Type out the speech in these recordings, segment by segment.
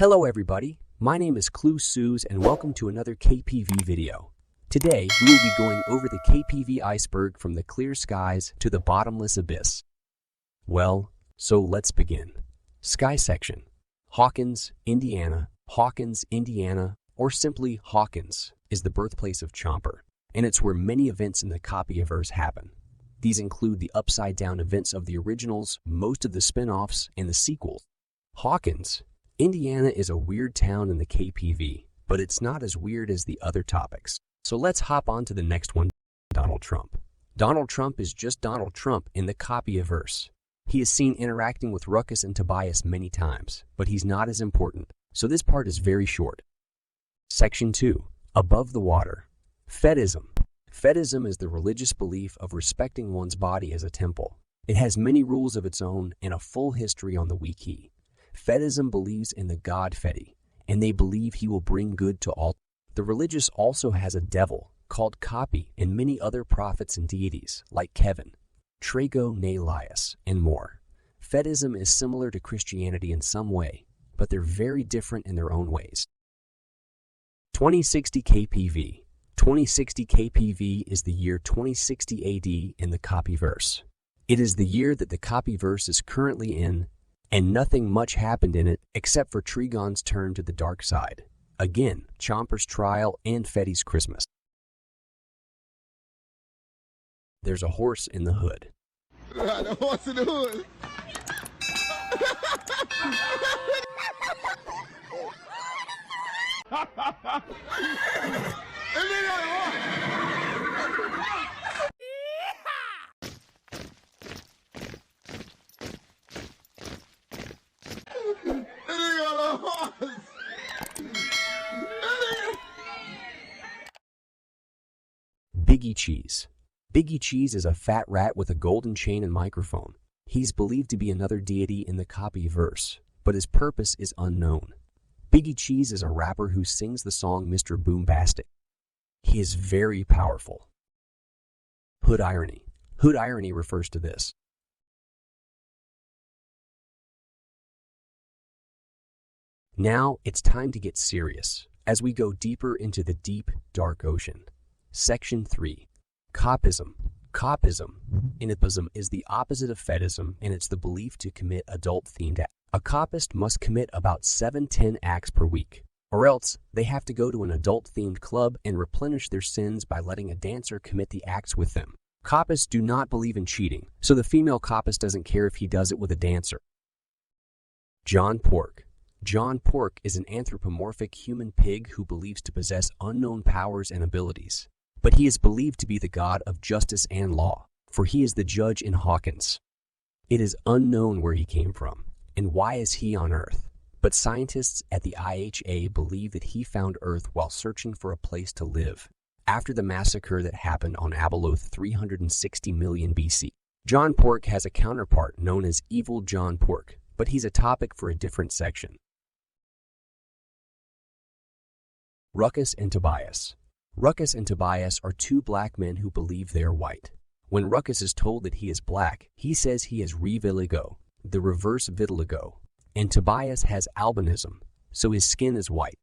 Hello everybody, my name is Clue Suze and welcome to another KPV video. Today, we will be going over the KPV iceberg from the clear skies to the bottomless abyss. Well, so let's begin. Sky section. Hawkins, Indiana, or simply Hawkins, is the birthplace of Chomper, and it's where many events in the Koppieverse happen. These include the upside-down events of the originals, most of the spin-offs, and the sequels. Hawkins, Indiana is a weird town in the KPV, but it's not as weird as the other topics. So let's hop on to the next one, Donald Trump. Donald Trump is just Donald Trump in the Koppieverse. He is seen interacting with Ruckus and Tobias many times, but he's not as important, so this part is very short. Section 2. Above the water. Fetism. Fetism is the religious belief of respecting one's body as a temple. It has many rules of its own and a full history on the wiki. Fetism believes in the god Feti, and they believe he will bring good to all. The religious also has a devil called Koppie and many other prophets and deities like Kevin, Trago Nalias, and more. Fetism is similar to Christianity in some way, but they're very different in their own ways. 2060 KPV. 2060 KPV is the year 2060 AD in the Koppieverse. It is the year that the Koppieverse is currently in, and nothing much happened in it except for Trigon's turn to the dark side. Again, Chomper's trial and Fetty's Christmas. There's a horse in the hood. The horse in the hood. Biggie Cheese. Biggie Cheese is a fat rat with a golden chain and microphone. He's believed to be another deity in the Koppieverse, but his purpose is unknown. Biggie Cheese is a rapper who sings the song Mr. Boombastic. He is very powerful. Hood irony. Hood irony refers to this. Now it's time to get serious as we go deeper into the deep, dark ocean. Section 3. Koppism. Koppism. Inipism is the opposite of fetism, and it's the belief to commit adult-themed acts. A coppist must commit about 7-10 acts per week, or else they have to go to an adult-themed club and replenish their sins by letting a dancer commit the acts with them. Coppists do not believe in cheating, so the female coppist doesn't care if he does it with a dancer. John Pork. John Pork is an anthropomorphic human pig who believes to possess unknown powers and abilities. But he is believed to be the god of justice and law, for he is the judge in Hawkins. It is unknown where he came from, and why is he on Earth. But scientists at the IHA believe that he found Earth while searching for a place to live, after the massacre that happened on Abeloth 360 million BC. John Pork has a counterpart known as Evil John Pork, but he's a topic for a different section. Ruckus and Tobias. Ruckus and Tobias are two black men who believe they are white. When Ruckus is told that he is black, he says he has reviligo, the reverse vitiligo, and Tobias has albinism, so his skin is white.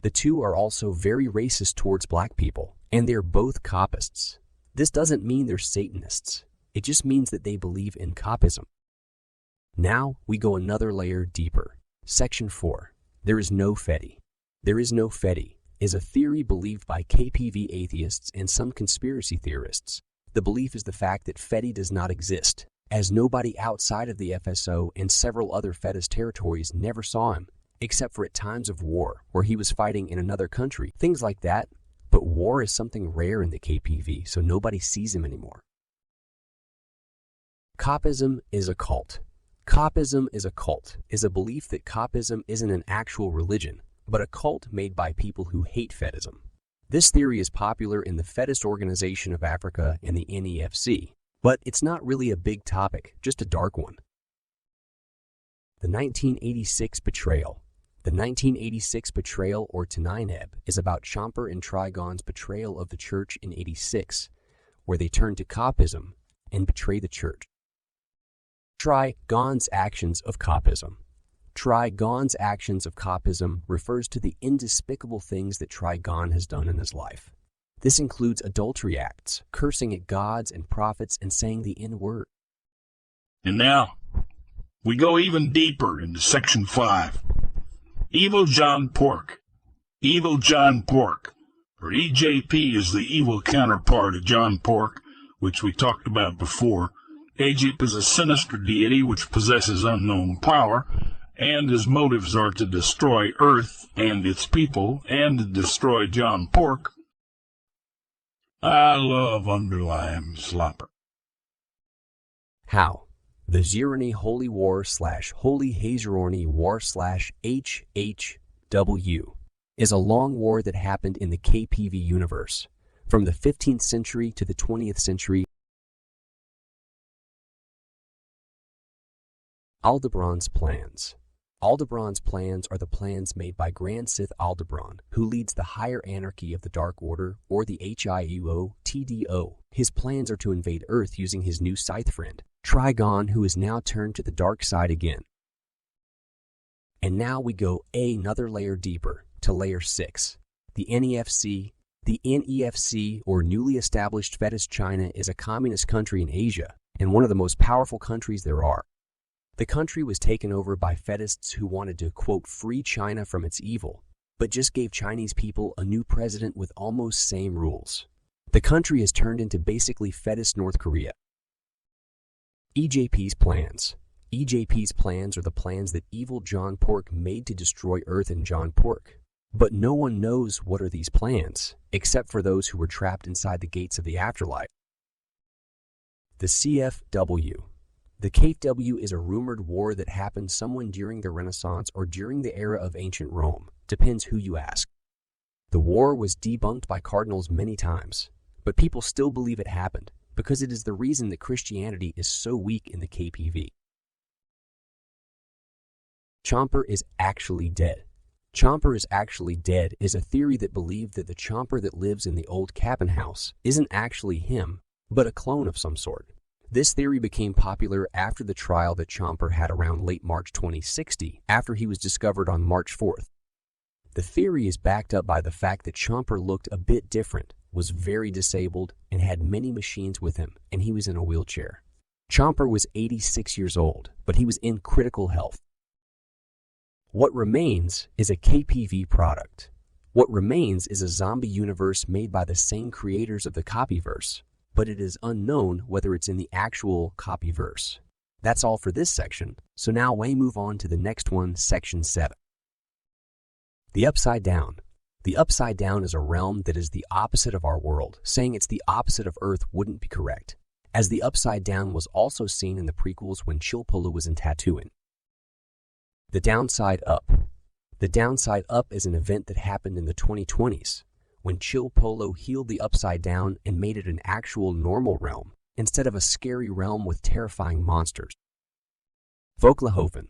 The two are also very racist towards black people, and they're both Koppists. This doesn't mean they're Satanists. It just means that they believe in Koppism. Now we go another layer deeper. Section 4. There is no Feti. There is no Feti is a theory believed by KPV atheists and some conspiracy theorists. The belief is the fact that Feti does not exist, as nobody outside of the FSO and several other Fetish territories never saw him, except for at times of war, where he was fighting in another country, things like that. But war is something rare in the KPV, so nobody sees him anymore. Koppism is a cult. Koppism is a cult, is a belief that Koppism isn't an actual religion, but a cult made by people who hate fetism. This theory is popular in the Fetish Organization of Africa and the NEFC, but it's not really a big topic, just a dark one. The 1986 Betrayal. The 1986 Betrayal, or Tanineb, is about Chomper and Trigon's betrayal of the church in 86, where they turn to Koppism and betray the church. Trigon's actions of Koppism. Trigon's actions of Koppism refers to the indespicable things that Trigon has done in his life. This includes adultery acts, cursing at gods and prophets, and saying the N-word. And now, we go even deeper into Section 5. Evil John Pork. Evil John Pork, or EJP, is the evil counterpart of John Pork, which we talked about before. Egypt is a sinister deity which possesses unknown power, and his motives are to destroy Earth and its people, and to destroy John Pork. I love underlying slopper. How? The Zirani Holy War / Holy Hazarorni War / HHW is a long war that happened in the KPV universe from the 15th century to the 20th century. Aldebaran's plans. Aldebaran's plans are the plans made by Grand Sith Aldebaran, who leads the higher anarchy of the Dark Order, or the HIUO-TDO. His plans are to invade Earth using his new Scythe friend, Trigon, who is now turned to the dark side again. And now we go another layer deeper, to layer 6. The NEFC. The NEFC, or Newly Established Fetish China, is a communist country in Asia, and one of the most powerful countries there are. The country was taken over by fetishists who wanted to, quote, free China from its evil, but just gave Chinese people a new president with almost same rules. The country has turned into basically fetish North Korea. EJP's plans. EJP's plans are the plans that evil John Pork made to destroy Earth and John Pork. But no one knows what are these plans, except for those who were trapped inside the gates of the afterlife. The CFW. The KFW is a rumored war that happened somewhere during the Renaissance or during the era of ancient Rome, depends who you ask. The war was debunked by cardinals many times, but people still believe it happened, because it is the reason that Christianity is so weak in the KPV. Chomper is actually dead. Chomper is actually dead is a theory that believed that the Chomper that lives in the old cabin house isn't actually him, but a clone of some sort. This theory became popular after the trial that Chomper had around late March 2060, after he was discovered on March 4th. The theory is backed up by the fact that Chomper looked a bit different, was very disabled, and had many machines with him, and he was in a wheelchair. Chomper was 86 years old, but he was in critical health. What remains is a KPV product. What remains is a zombie universe made by the same creators of the Koppieverse, but it is unknown whether it's in the actual Koppieverse. That's all for this section, so now we move on to the next one, Section 7. The Upside Down. The Upside Down is a realm that is the opposite of our world. Saying it's the opposite of Earth wouldn't be correct, as the Upside Down was also seen in the prequels when Chilpolo was in Tatooine. The Downside Up. The Downside Up is an event that happened in the 2020s, when Chilpolo healed the Upside Down and made it an actual normal realm, instead of a scary realm with terrifying monsters. Voklehoven.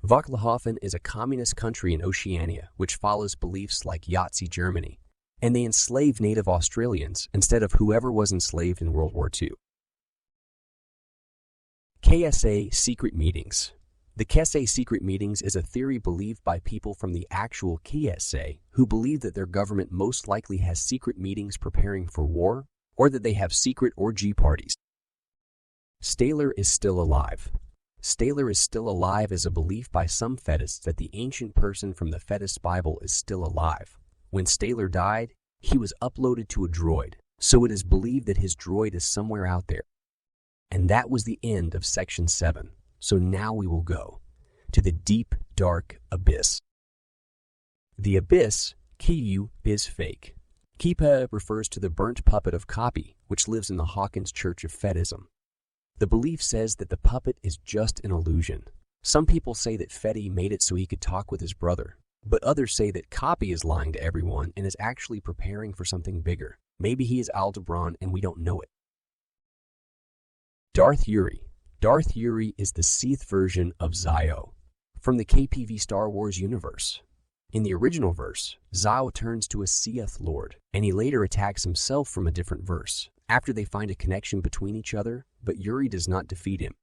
Voklehoven is a communist country in Oceania which follows beliefs like Yahtzee Germany, and they enslave native Australians instead of whoever was enslaved in World War II. KSA Secret Meetings. The KSA secret meetings is a theory believed by people from the actual KSA who believe that their government most likely has secret meetings preparing for war, or that they have secret orgy parties. Staler is still alive. Staler is still alive is a belief by some fetishists that the ancient person from the fetish Bible is still alive. When Staler died, he was uploaded to a droid, so it is believed that his droid is somewhere out there. And that was the end of Section 7. So now we will go to the deep, dark abyss. The abyss, Kiyu, is fake. Kipa refers to the burnt puppet of Koppie, which lives in the Hawkins Church of Fetism. The belief says that the puppet is just an illusion. Some people say that Fetty made it so he could talk with his brother, but others say that Koppie is lying to everyone and is actually preparing for something bigger. Maybe he is Aldebaran and we don't know it. Darth Uri. Darth Uri is the Sith version of Zio from the KPV Star Wars universe. In the original verse, Zio turns to a Sith Lord, and he later attacks himself from a different verse, after they find a connection between each other, but Uri does not defeat him.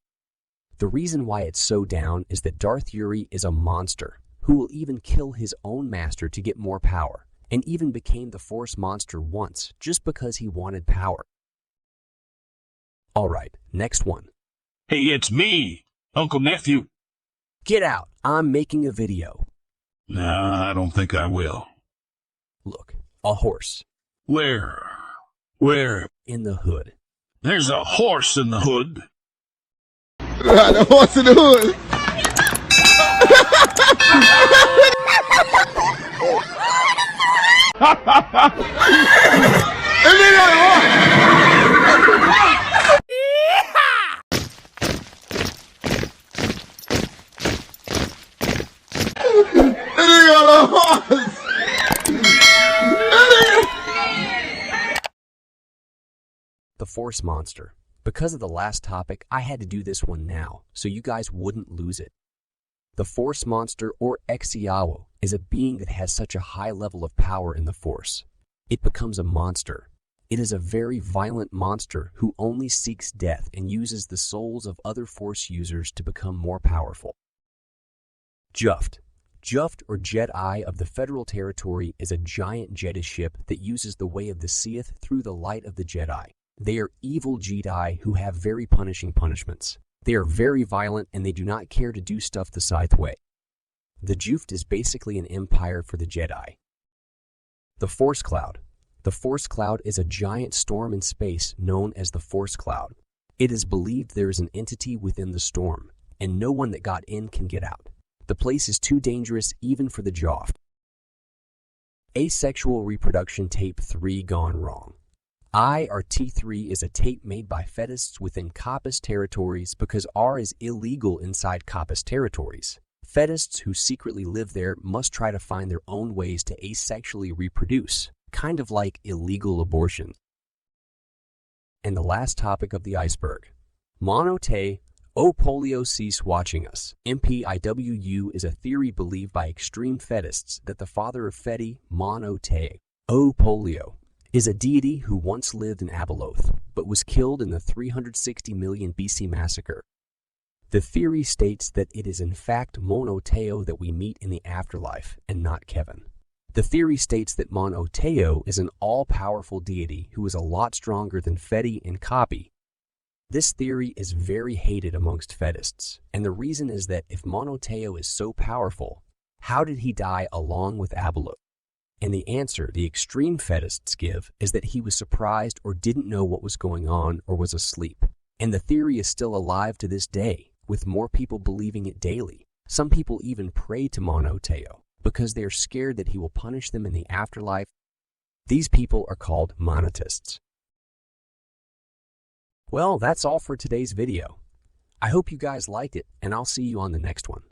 The reason why it's so down is that Darth Uri is a monster who will even kill his own master to get more power, and even became the Force monster once just because he wanted power. Alright, next one. Hey, it's me, Uncle Nephew. Get out! I'm making a video. Nah, I don't think I will. Look, a horse. Where? Where? In the hood. There's a horse in the hood. The horse in the hood. And then got a horse. The Force monster. Because of the last topic, I had to do this one now, so you guys wouldn't lose it. The Force monster, or Exiawo, is a being that has such a high level of power in the Force. It becomes a monster. It is a very violent monster who only seeks death and uses the souls of other Force users to become more powerful. Juft. Juft, or Jedi of the Federal Territory, is a giant Jedi ship that uses the way of the Sith through the light of the Jedi. They are evil Jedi who have very punishing punishments. They are very violent and they do not care to do stuff the Sith way. The Juft is basically an empire for the Jedi. The Force Cloud. The Force Cloud is a giant storm in space known as the Force Cloud. It is believed there is an entity within the storm, and no one that got in can get out. The place is too dangerous even for the Joft. Asexual reproduction tape 3 gone wrong. T3 is a tape made by fetists within Koppieverse territories because R is illegal inside Koppieverse territories. Fetists who secretly live there must try to find their own ways to asexually reproduce, kind of like illegal abortion. And the last topic of the iceberg. Monote, O polio cease watching us. MPIWU is a theory believed by extreme fetists that the father of Feti, Monote, O polio, is a deity who once lived in Abeloth, but was killed in the 360 million BC massacre. The theory states that it is in fact Monoteo that we meet in the afterlife, and not Kevin. The theory states that Monoteo is an all-powerful deity who is a lot stronger than Feti and Koppie. This theory is very hated amongst fetists, and the reason is that if Monoteo is so powerful, how did he die along with Abeloth? And the answer the extreme fetists give is that he was surprised or didn't know what was going on or was asleep. And the theory is still alive to this day, with more people believing it daily. Some people even pray to Monoteo because they are scared that he will punish them in the afterlife. These people are called monotists. Well, that's all for today's video. I hope you guys liked it, and I'll see you on the next one.